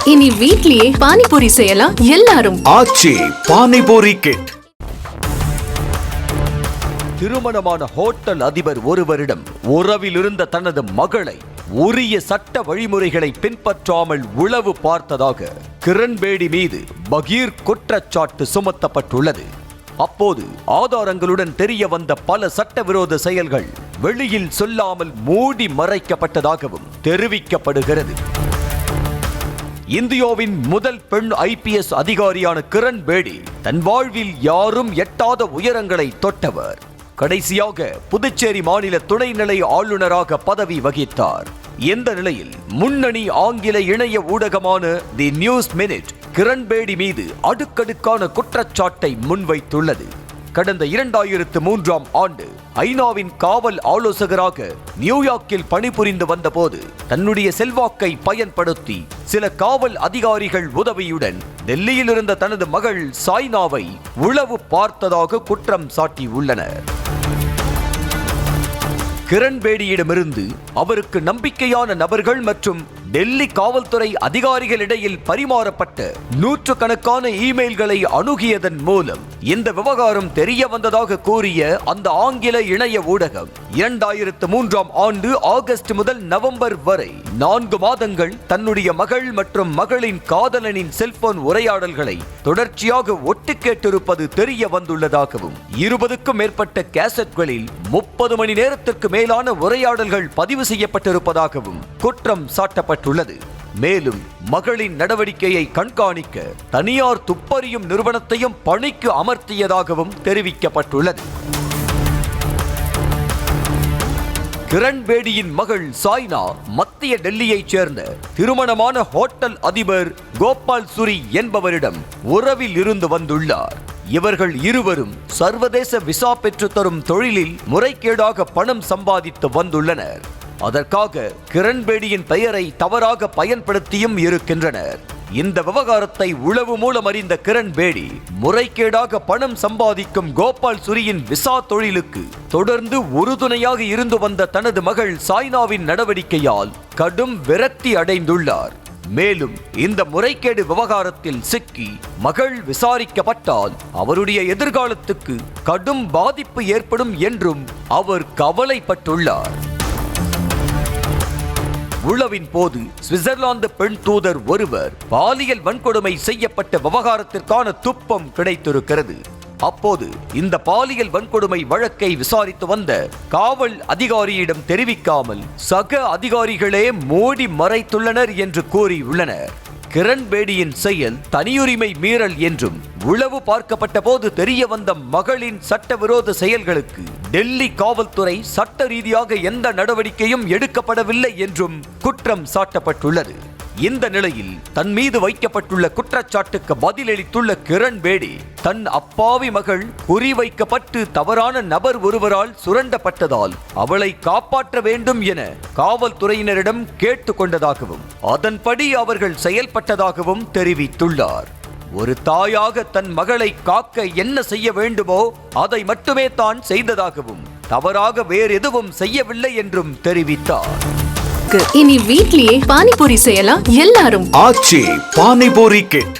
இனி வீட்லயே பானிபூரி செய்யலாம் எல்லாரும். ஆச்சி பானிபூரி கிட். திருமணமான ஹோட்டல் அதிபர் ஒருவரிடம் உறவில் இருந்த தனது மகளை உரிய சட்ட வழிமுறைகளை பின்பற்றாமல் உளவு பார்த்ததாக கிரண்பேடி மீது பகீர் குற்றச்சாட்டு சுமத்தப்பட்டுள்ளது. அப்போது ஆதாரங்களுடன் தெரிய வந்த பல சட்டவிரோத செயல்கள் வெளியில் சொல்லாமல் மூடி மறைக்கப்பட்டதாகவும் தெரிவிக்கப்படுகிறது. இந்தியாவின் முதல் பெண் IPS அதிகாரியான கிரண்பேடி தன் வாழ்வில் யாரும் எட்டாத உயரங்களை தொட்டவர். கடைசியாக புதுச்சேரி மாநில துணைநிலை ஆளுநராக பதவி வகித்தார். இந்த நிலையில் முன்னணி ஆங்கில இணைய ஊடகமான தி நியூஸ் மினிட் கிரண்பேடி மீது அடுக்கடுக்கான குற்றச்சாட்டை முன்வைத்துள்ளது. கடந்த 2003ஆம் ஆண்டு ஐநாவின் காவல் ஆலோசகராக நியூயார்க்கில் பணிபுரிந்து வந்தபோது தன்னுடைய செல்வாக்கை பயன்படுத்தி சில காவல் அதிகாரிகள் உதவியுடன் டெல்லியில் இருந்த தனது மகள் சாய்னாவை உளவு பார்த்ததாக குற்றம் சாட்டியுள்ளனர். கிரண்பேடியிடமிருந்து அவருக்கு நம்பிக்கையான நபர்கள் மற்றும் டெல்லி காவல்துறை அதிகாரிகளிடையில் பரிமாறப்பட்ட நூற்றுக்கணக்கான இமெயில்களை அணுகியதன் மூலம் இந்த விவகாரம் தெரிய வந்ததாக கூறிய அந்த ஆங்கில இணைய ஊடகம் 2003ஆம் ஆண்டு ஆகஸ்ட் முதல் நவம்பர் வரை 4 மாதங்கள் தன்னுடைய மகள் மற்றும் மகளின் காதலனின் செல்போன் உரையாடல்களை தொடர்ச்சியாக ஒட்டு கேட்டிருப்பது தெரிய வந்துள்ளதாகவும் 20க்கும் மேற்பட்ட கேசட்களில் 30 மணி நேரத்திற்கு மேலான உரையாடல்கள் பதிவு செய்யப்பட்டிருப்பதாகவும் குற்றம் சாட்டப்பட்டுள்ளது. மேலும் மகளின் நடவடிக்கையை கண்காணிக்க தனியார் துப்பறியும் நிறுவனத்தையும் பணிக்கு அமர்த்தியதாகவும் தெரிவிக்கப்பட்டுள்ளது. கிரண்பேடியின் மகள் சாய்னா மத்திய டெல்லியைச் சேர்ந்த திருமணமான ஹோட்டல் அதிபர் கோபால் சுரி என்பவரிடம் உறவில் இருந்து வந்துள்ளார். இவர்கள் இருவரும் சர்வதேச விசா பெற்றுத்தரும் தொழிலில் முறைகேடாக பணம் சம்பாதித்து வந்துள்ளனர். அதற்காக கிரண்பேடியின் பெயரை தவறாக பயன்படுத்தியும் இருக்கின்றனர். இந்த விவகாரத்தை உளவு மூலம் அறிந்த கிரண்பேடி முறைகேடாக பணம் சம்பாதிக்கும் கோபால் சுரியின் விசா தொழிலுக்கு தொடர்ந்து உறுதுணையாக இருந்து வந்த தனது மகள் சாய்னாவின் நடவடிக்கையால் கடும் விரக்தி அடைந்துள்ளார். மேலும் இந்த முறைகேடு விவகாரத்தில் சிக்கி மகள் விசாரிக்கப்பட்டால் அவருடைய எதிர்காலத்துக்கு கடும் பாதிப்பு ஏற்படும் என்றும் அவர் கவலைப்பட்டுள்ளார். உளவின் போது சுவிட்சர்லாந்து பெண் தூதர் ஒருவர் பாலியல் வன்கொடுமை செய்யப்பட்ட விவகாரத்திற்கான துப்பம் கிடைத்திருக்கிறது. அப்போது இந்த பாலியல் வன்கொடுமை வழக்கை விசாரித்து வந்த காவல் அதிகாரியிடம் தெரிவிக்காமல் சக அதிகாரிகளே மூடி மறைத்துள்ளனர் என்று கூறியுள்ளனர். கிரண்பேடியின் செயல் தனியுரிமை மீறல் என்றும் உளவு பார்க்கப்பட்ட போது தெரிய வந்த மகளின் சட்டவிரோத செயல்களுக்கு டெல்லி காவல்துறை சட்ட ரீதியாக எந்த நடவடிக்கையும் எடுக்கப்படவில்லை என்றும் குற்றம் சாட்டப்பட்டுள்ளது. இந்த நிலையில் தன் மீது வைக்கப்பட்டுள்ள குற்றச்சாட்டுக்கு பதிலளித்துள்ள கிரண்பேடி தன் அப்பாவி மகள் குறிவைக்கப்பட்டு தவறான நபர் ஒருவரால் சுரண்டப்பட்டதால் அவளை காப்பாற்ற வேண்டும் என காவல்துறையினரிடம் கேட்டுக்கொண்டதாகவும் அதன்படி அவர்கள் செயல்பட்டதாகவும் தெரிவித்துள்ளார். ஒரு தாயாக தன் மகளை காக்க என்ன செய்ய வேண்டுமோ அதை மட்டுமே தான் செய்ததாகவும் தவறாக வேறு எதுவும் செய்யவில்லை என்றும் தெரிவித்தார். இனி வீட்லயே பானிபூரி செய்யலாம் எல்லாரும். ஆச்சி பானிபூரி கிட்.